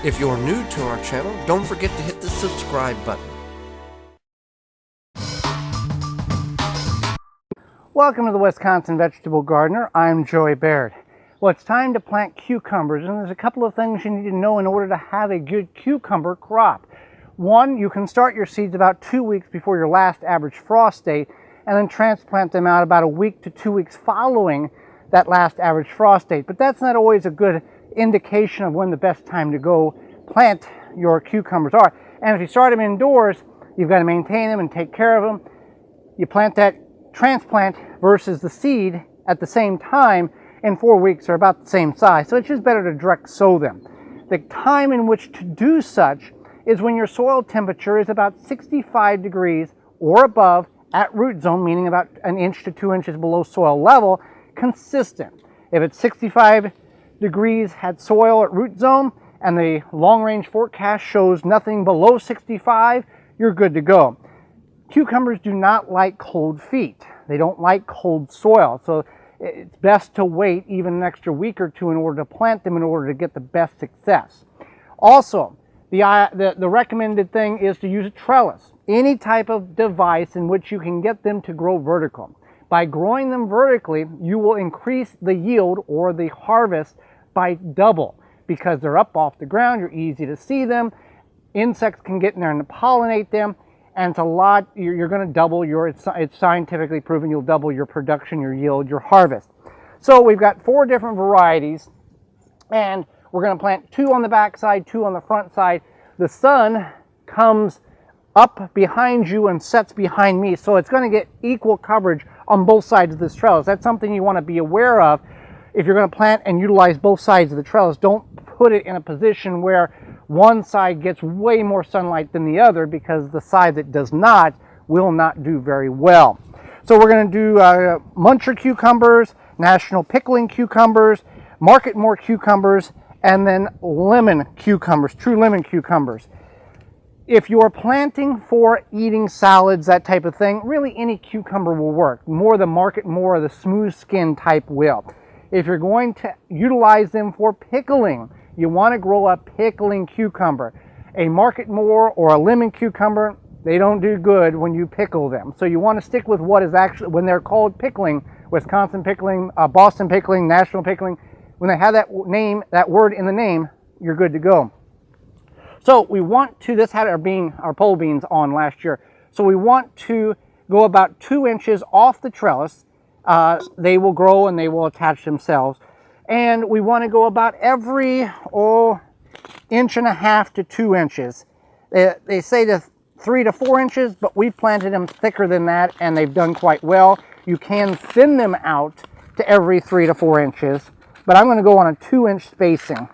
If you're new to our channel, don't forget to hit the subscribe button. Welcome to the Wisconsin Vegetable Gardener. I'm Joey Baird. Well, it's time to plant cucumbers, and there's a couple of things you need to know in order to have a good cucumber crop. One, you can start your seeds about 2 weeks before your last average frost date, and then transplant them out about a week to 2 weeks following that last average frost date. But that's not always a good indication of when the best time to go plant your cucumbers are. And if you start them indoors, you've got to maintain them and take care of them. You plant that transplant versus the seed at the same time in 4 weeks are about the same size. So it's just better to direct sow them. The time in which to do such is when your soil temperature is about 65 degrees or above at root zone, meaning about 1 inch to 2 inches below soil level, consistent. If it's 65 degrees at soil at root zone and the long range forecast shows nothing below 65, you're good to go. Cucumbers do not like cold feet. They don't like cold soil. So it's best to wait even an extra week or two in order to plant them in order to get the best success. Also, the recommended thing is to use a trellis, any type of device in which you can get them to grow vertical. By growing them vertically, you will increase the yield or the harvest by double because they're up off the ground, you're easy to see them, insects can get in there and pollinate them, and it's a lot, you're going to double it's scientifically proven you'll double your production, your yield, your harvest. So we've got 4 different varieties, and we're going to plant 2 on the back side, 2 on the front side. The sun comes up behind you and sets behind me, so it's going to get equal coverage on both sides of this trellis. That's something you want to be aware of. If you're going to plant and utilize both sides of the trellis, don't put it in a position where one side gets way more sunlight than the other, because the side that does not will not do very well. So we're going to do Muncher cucumbers, National Pickling cucumbers, Market More cucumbers, and then lemon cucumbers, true lemon cucumbers. If you're planting for eating salads, that type of thing, really any cucumber will work. More the Market More or the smooth skin type will. If you're going to utilize them for pickling, you want to grow a pickling cucumber. A Market More or a lemon cucumber, they don't do good when you pickle them. So you want to stick with what is actually, when they're called pickling, Wisconsin pickling, Boston pickling, National pickling, when they have that name, that word in the name, you're good to go. So we want to, this had our pole beans on last year. So we want to go about 2 inches off the trellis. They will grow and they will attach themselves. And we want to go about every 1.5 inches to 2 inches. They say to 3 to 4 inches, but we've planted them thicker than that and they've done quite well. You can thin them out to every 3 to 4 inches, but I'm going to go on a 2-inch spacing.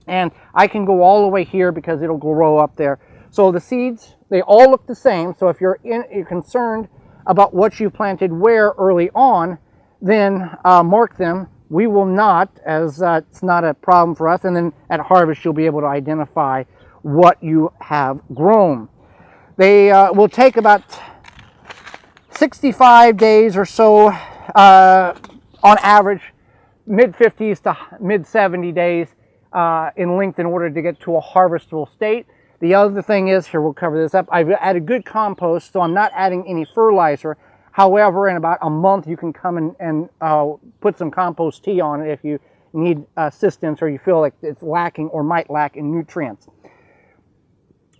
And I can go all the way here because it'll grow up there. So the seeds, they all look the same. So if you're concerned about what you planted where early on, then mark them. We will not, as it's not a problem for us. And then at harvest, you'll be able to identify what you have grown. They will take about 65 days or so on average, mid-50s to mid-70 days in length in order to get to a harvestable state. The other thing is, here we'll cover this up, I've added good compost, so I'm not adding any fertilizer. However, in about a month you can come and put some compost tea on it if you need assistance or you feel like it's lacking or might lack in nutrients.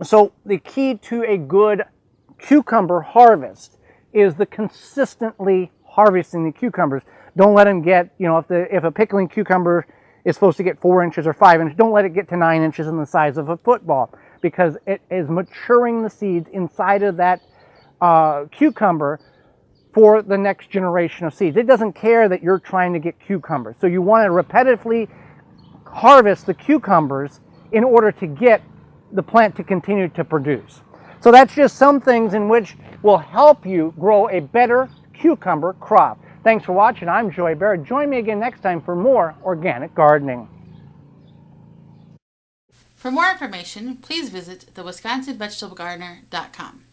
So the key to a good cucumber harvest is the consistently harvesting the cucumbers. Don't let them get, if a pickling cucumber is supposed to get 4 inches or 5 inches, don't let it get to 9 inches in the size of a football, because it is maturing the seeds inside of that cucumber for the next generation of seeds. It doesn't care that you're trying to get cucumbers. So you want to repetitively harvest the cucumbers in order to get the plant to continue to produce. So that's just some things in which will help you grow a better cucumber crop. Thanks for watching. I'm Joey Baird. Join me again next time for more organic gardening. For more information, please visit thewisconsinvegetablegardener.com.